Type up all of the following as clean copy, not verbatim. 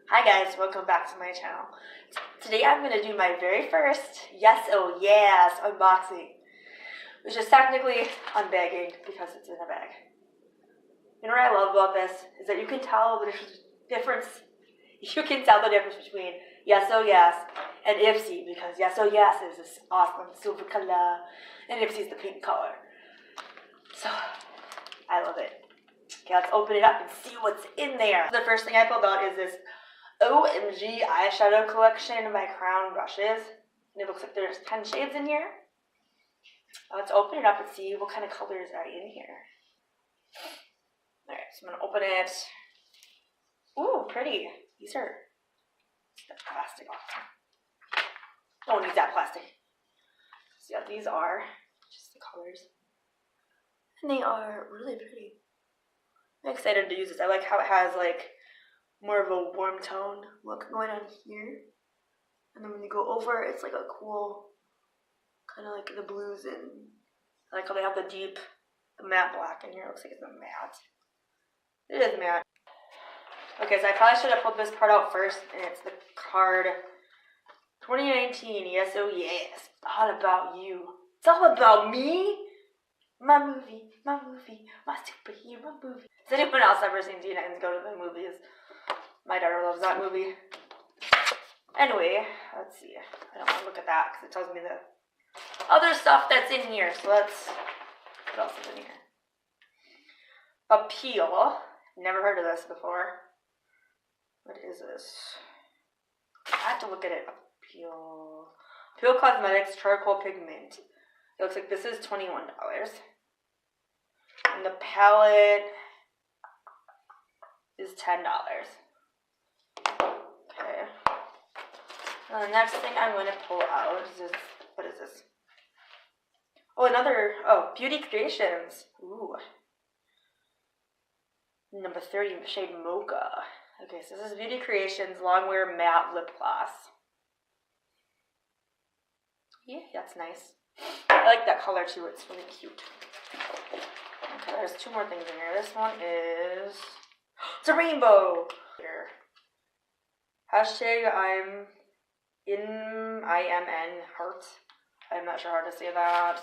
Hi guys, welcome back to my channel. Today I'm going to do my very first Yesohyas unboxing, which is technically unbagging because it's in a bag. You know what I love about this is that you can tell the difference. You can tell the difference between Yesohyas and Ipsy because Yesohyas is this awesome silver color and Ipsy is the pink color. So I love it. Okay, let's open it up and see what's in there. The first thing I pulled out is this OMG eyeshadow collection by Crown brushes. And it looks like there's 10 shades in here. Let's open it up and see what kind of colors are in here. Alright, so I'm going to open it. Ooh, pretty. These are the plastic off. Don't need that plastic. So yeah, these are just the colors. And they are really pretty. I'm excited to use this. I like how it has like more of a warm tone look going on here. And then when you go over, it's like a cool, kind of like the blues and I like how they have the deep, the matte black in here. It looks like it's a matte. It is matte. Okay, so I probably should have pulled this part out first, and it's the card 2019 Yesohyas. It's all about you. It's all about me. My movie, my superhero movie. Has anyone else ever seen T9s go to the movies? My daughter loves that movie. Anyway, let's see. I don't want to look at that because it tells me the other stuff that's in here. So what else is in here? Appeal. Never heard of this before. What is this? I have to look at it. Appeal Cosmetics Charcoal Pigment. It looks like this is $21. And the palette is $10. Okay. And the next thing I'm going to pull out is this. What is this? Oh, Beauty Creations. Ooh. Number 30, shade Mocha. Okay, so this is Beauty Creations Longwear Matte Lip Gloss. Yeah, that's nice. I like that color too, it's really cute. Okay, there's two more things in here. This one is, it's a rainbow. Here. Hashtag IMN heart. I'm not sure how to say that.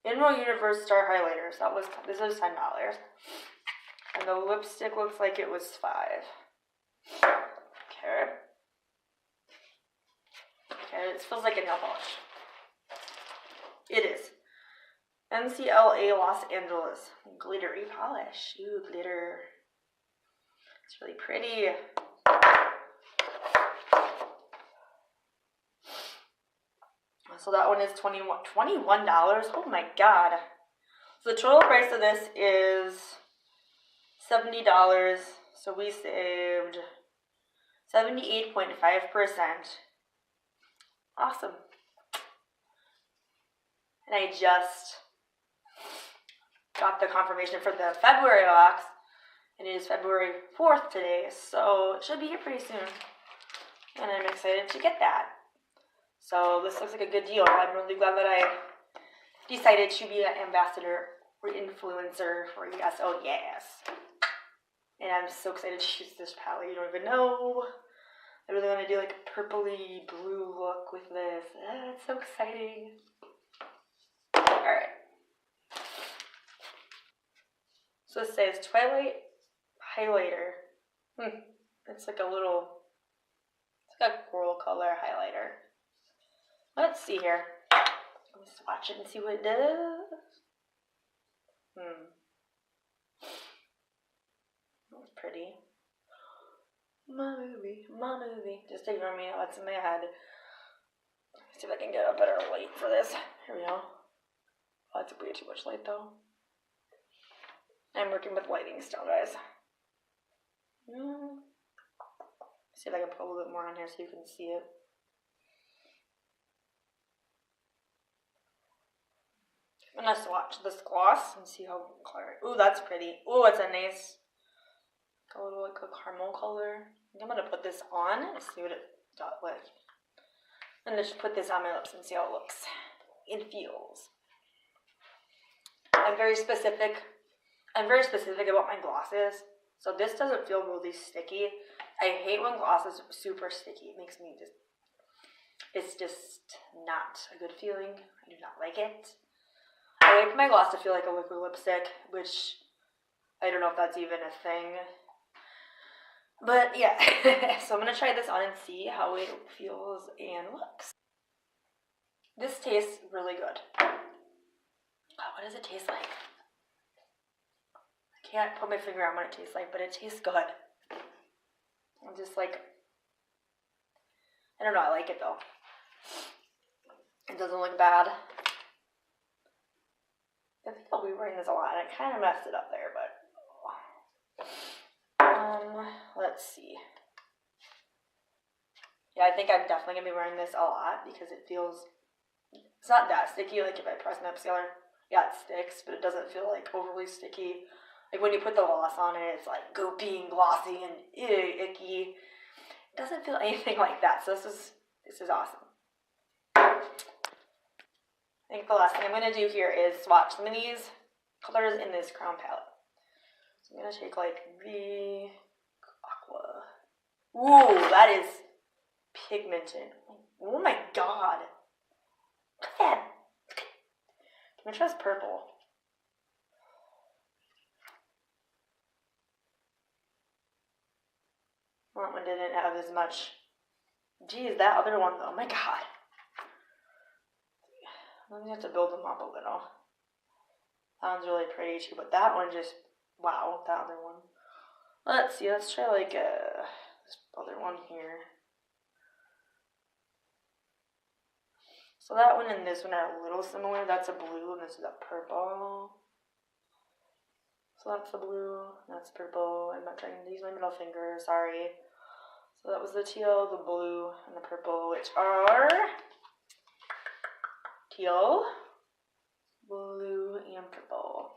Inmo Universe Star Highlighters. This is $10. And the lipstick looks like it was $5. Okay. Okay, this feels like a nail polish. It is. NCLA Los Angeles. Glittery polish. Ooh, glitter. It's really pretty. So that one is $21. Oh my god. So the total price of this is $70. So we saved 78.5%. Awesome. And I just got the confirmation for the February box. And it is February 4th today. So it should be here pretty soon. And I'm excited to get that. So this looks like a good deal. I'm really glad that I decided to be an ambassador or influencer for Yesohyas. And I'm so excited to use this palette. You don't even know. I really want to do like a purpley blue look with this. It's so exciting. Alright. So it says Twilight Highlighter. It's like a little, it's like a coral color highlighter. Let's see here. Let's swatch it and see what it does. That's pretty. My movie. Just ignore me, what's in my head. Let's see if I can get a better light for this. Here we go. Oh, that's way too much light though. I'm working with lighting still, guys. See if I can put a little bit more on here so you can see it. I'm gonna swatch this gloss and see how clear. Ooh, that's pretty. Ooh, it's a nice, a little like a caramel color. I'm gonna put this on and see what it does like. I'm gonna just put this on my lips and see how it looks. It feels. I'm very specific I'm very specific about my glosses, so this doesn't feel really sticky. I hate when gloss is super sticky. It makes me just, it's just not a good feeling. I do not like it. I like my gloss to feel like a liquid lipstick, which I don't know if that's even a thing. But yeah, so I'm going to try this on and see how it feels and looks. This tastes really good. Oh, what does it taste like? I can't put my finger on what it tastes like, but it tastes good. I'm just like, I don't know, I like it though. It doesn't look bad. I think I'll be wearing this a lot, and I kind of messed it up there, but let's see. Yeah, I think I'm definitely gonna be wearing this a lot because it feels, it's not that sticky. Like if I press my upscaler, yeah, it sticks, but it doesn't feel like overly sticky. Like when you put the gloss on it, it's like goopy and glossy and icky. It doesn't feel anything like that. So this is awesome. I think the last thing I'm gonna do here is swatch some of these colors in this Crown palette. So I'm gonna take like the aqua. Ooh, that is pigmented. Oh my god. Look at that. I'm gonna try this purple. That one didn't have as much. Geez, that other one though, oh my god. I'm gonna have to build them up a little. That one's really pretty too, but that one just, wow, that other one. Let's see, let's try like this other one here. So that one and this one are a little similar. That's a blue and this is a purple. So that's the blue, that's purple. I'm not trying to use my middle finger, sorry. So that was the teal, the blue, and the purple, which are teal, blue, and purple.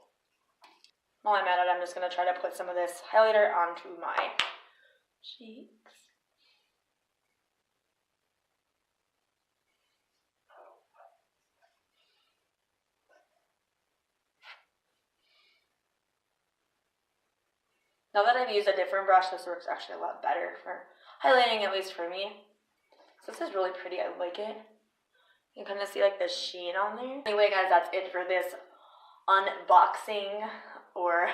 While I'm at it, I'm just going to try to put some of this highlighter onto my cheeks. Now that I've used a different brush, this works actually a lot better for highlighting, at least for me. So this is really pretty, I like it. You can kind of see like the sheen on there. Anyway guys, that's it for this unboxing, or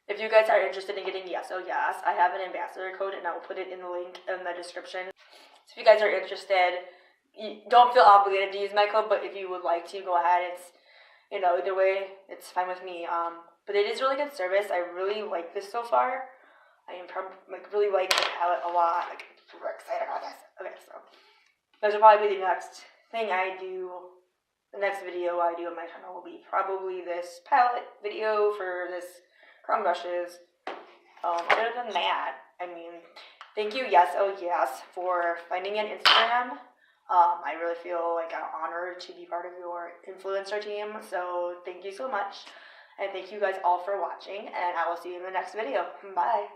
if you guys are interested in getting Yesohyas, I have an ambassador code and I will put it in the link in the description. So if you guys are interested, you don't feel obligated to use my code, but if you would like to, go ahead. It's, you know, either way, it's fine with me. But it is really good service. I really like this so far. I am really like the palette a lot. Like, I'm super excited about this. Okay, so this will probably be the next thing I do. The next video I do on my channel will be probably this palette video for this Crown brushes. Other than that, I mean, thank you, Yesohyas, for finding me on Instagram. I really feel like I'm honored to be part of your influencer team, so thank you so much. And thank you guys all for watching, and I will see you in the next video. Bye.